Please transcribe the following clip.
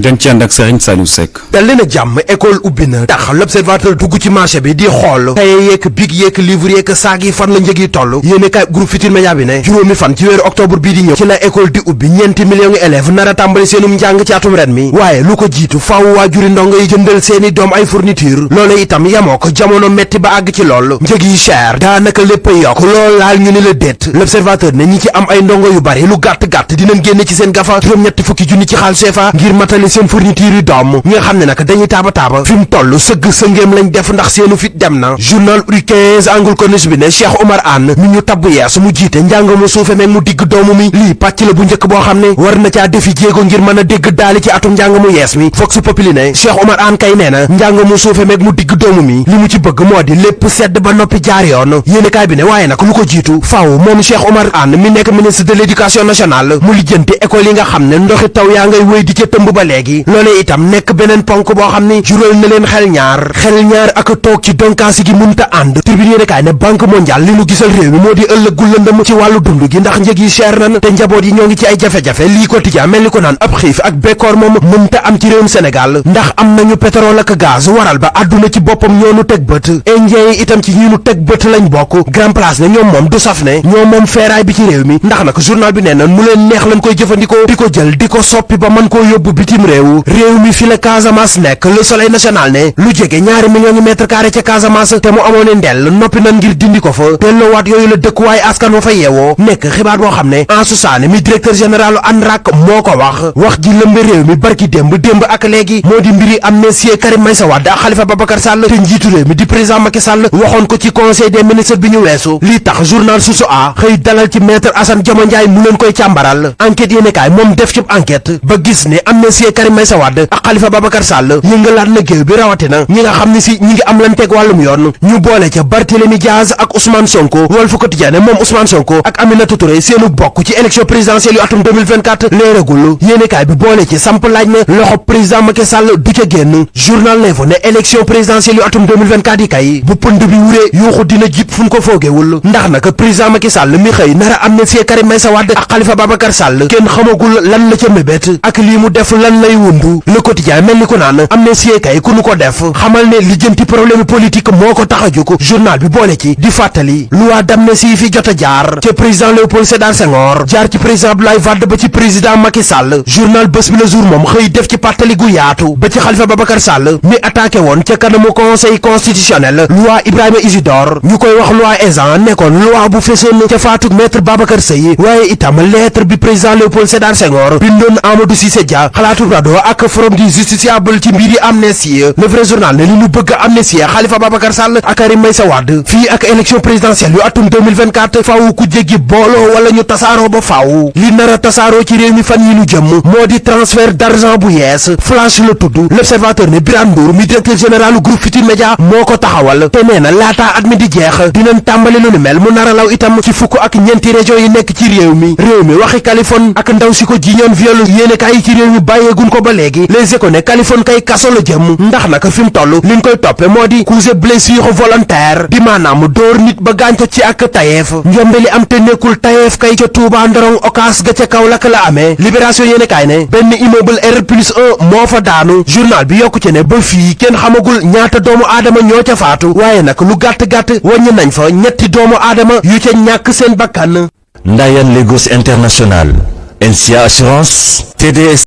dañ ci ànd ak Serigne Saliou Seck. dal leen a jàmm école ubbi na tax l'observateur dugg ci marché bi di xool kaye yeeg big yeeg livre yeeg saag yi fan la njëg yi toll yéene kay groupe Futurs Médias bi ne juróomi fan ci weeru octobre bii di ñëw ci la école di ubbi ñeenti millions élèves nar a tàmbali seenum njàng ci atum ren mi waaye lu ko jiitu faaw waajuri ndongo yi jëndal seeni doom ay fourniture loolu itam yamoo ko jamono metti ba àgg ci lool njëg yi cher daanaka lépp yokk lool laal ñu ni la déet l'observateur ne ñi ci am ay ndongo yu bari lu gàtt-gàtt dinañ génne ci seen gafa juróom-ñetti fukki junni ci xaalis CFA ngir matali seen fourniture yu doom ñi nga xam ne nag dañuy taaba fi mu toll sëgg sëngéem lañ def ndax seenu fit dem na journal Rue 15 angle corniche bi ne Cheikh Oumar Anne mi ñu tabb yees mu jiite njàng mu suufe meeg mu digg doomu mi lii pàcc la bu njëkk boo xam ne war na caa defi jéego ngir mën a dégg daali ci atum njàng mu yees mi Vox Populi ne Cheikh Oumar Anne kay nee na njàng mu suufe meeg mu digg doomu mi li mu ci bëgg moo di lépp sedd ba noppi jaar yoon yéenekaay bi ne waaye nag lu ko jiitu faaw moom Cheikh Oumar Anne mi nekk ministre de l'éducation nationale mu lijjanti école yi nga xam ne ndoxi taw yaa ngay wéy di ca tëmb ba léegi loolee itam nekk beneen ponk boo xam ne jural na leen xel ñaar ak toog ci donkaasi gi munta ànd tribune yéenekaay ne banque mondiale li nu gisal réew mi moo di ëllëg gu lëndëm ci wàllu dund gi ndax njëg yi cher nan te njaboot yi ñoo ngi ci ay jafe-jafe lii quotidien mel ni ko naan ab xiif ak bekkoor moom mënta am ci réewum Sénégal ndax am nañu pétrole ak gaz waral ba àdduna ci boppam ñoo nu teg bët indien yi itam ci ñi nu teg bët lañ bokk grand place ne ñoom moom du saf ne ñoom moom feeraay bi ci réew mi ndax nag journal bi nee na nu leen neex lañ koy jëfandikoo di ko jël di ko soppi ba mën koo yóbbu bitim réew mi fi la Casamance nekk le soleil national ne lu jege ñaari millions mètres carrés ca Casamance te mu amoon ndell noppi nan ngir dindi ko fa delloowaat yooyu la dëkkuwaay askan wa fa yeewoo nekk xibaar boo xam ne Ansou Sané mi directeur général ANRAC moo ko wax ji lëmbe réew mi barki démb ak léegi moo di mbiri amnistie Karim Meïssa Wade ak Khalifa Babacar Sall te njiitu réew mi di président Macky Sall waxoon ko ci conseil des ministres bi ñu weesu lii tax journal Source A xëy dalal ci maître Assane Dioma Ndiaye mu leen koy càmbaral enquête yéenekaay moom def ci enquête ba gis ne amnistie Karim Meïssa Wade ak Khalifa Babacar Sall yëngalaat na géew bi rawatina ñi nga xam ne si ñi ngi am lan teg wàllum yoon ñu boole ca Barthélémy Diaz ak Ousmane Sonko Walf Quotidien ne moom Ousmane Sonko ak Aminata Touré seenu bokk ci élection présidentielle yu atum 2024 leeragul yéenekaay bi boole ci samp laaj ne loxo président Macky Sall du ca génn journal L'Info ne élection présidentielle yu atum 2024 yi kay bu pënd bi wuree yuuxu dina jib fu ñu ko foogewul ndax nag président Macky Sall mi xëy nara amnistie Karim Meïssa Wade ak Khalifa Babacar Sall kenn xamagul lan la ca mébét ak lii mu def lan lay wundu Le Quotidien mel ni ko naan amnistie kay ku nu ko def xamal ne lijjanti problème politique moo ko tax a jóg journal bi boole ci di fàttali loi d'amnistie fi jot a jaar ca président Léopold Sédar Senghor jaar ci président Abdoulaye Wade ba ci président Macky Sall journal Bës Bi Le Jour moom xëy def ci pàttali gu yaatu ba ci Khalifa Babacar Sall mi attaqué woon ca kanamu conseil constitutionnel loi Ibrahima Isidore ñu koy wax loi Ezzan nekkoon loi bu fesoon ca faatuk maître Babacar Seye waaye itam lettre bi président Léopold Sédar Senghor bindoon Amadou Cissé Dia xalaatu rado ak forum du justiciable ci mbiri amnistie le vrai journal ne li ñu bëgg amnistie Khalifa Babacar Sall ak Karim Meïssa Wade fii ak élection présidentielle yu atum 2024 faaw ku jéggi booloo wala ñu tasaaroo ba faaw li nar a tasaaroo ci réew mi fan yi ñu jëm moo di transfert d'argent bu yees flash la tudd l'observateur ne Birane Ndour mi directeur général groupe Futurs Médias moo ko taxawal te nee na laataa at mi di jeex dinañ tàmbali lu ni mel mu nar a law itam ci fukk ak ñeenti région yi nekk ci réew mi waxi Kaliphone ak ndaw si ko jiñoon viol yéenekaay yi ci réew mi bàyyeegun ko ba léegi Les Échos ne Kaliphone kay kaso la jëm ndax naka fi mu toll liñ koy toppe moo di coups et blessures volontaires di maanaam dóor nit ba gaañ ko ci ak tayeef njombe li am te nekkul tayeef kay ca Touba Ndorong Ocass ga ca Kaolack la amee Libération yéenekaay ne benn immeuble R+1 moo fa daanu journal bi yokku ci ne ba fii kenn xamagul ñaata doomu aadama ñoo ca faatu waaye nag lu gàtt-gàtt wàññi nañ fa ñetti doomu aadama yu ca ñàkk seen bakkan. Ndayan Lagos International, NCA Assurance, TDS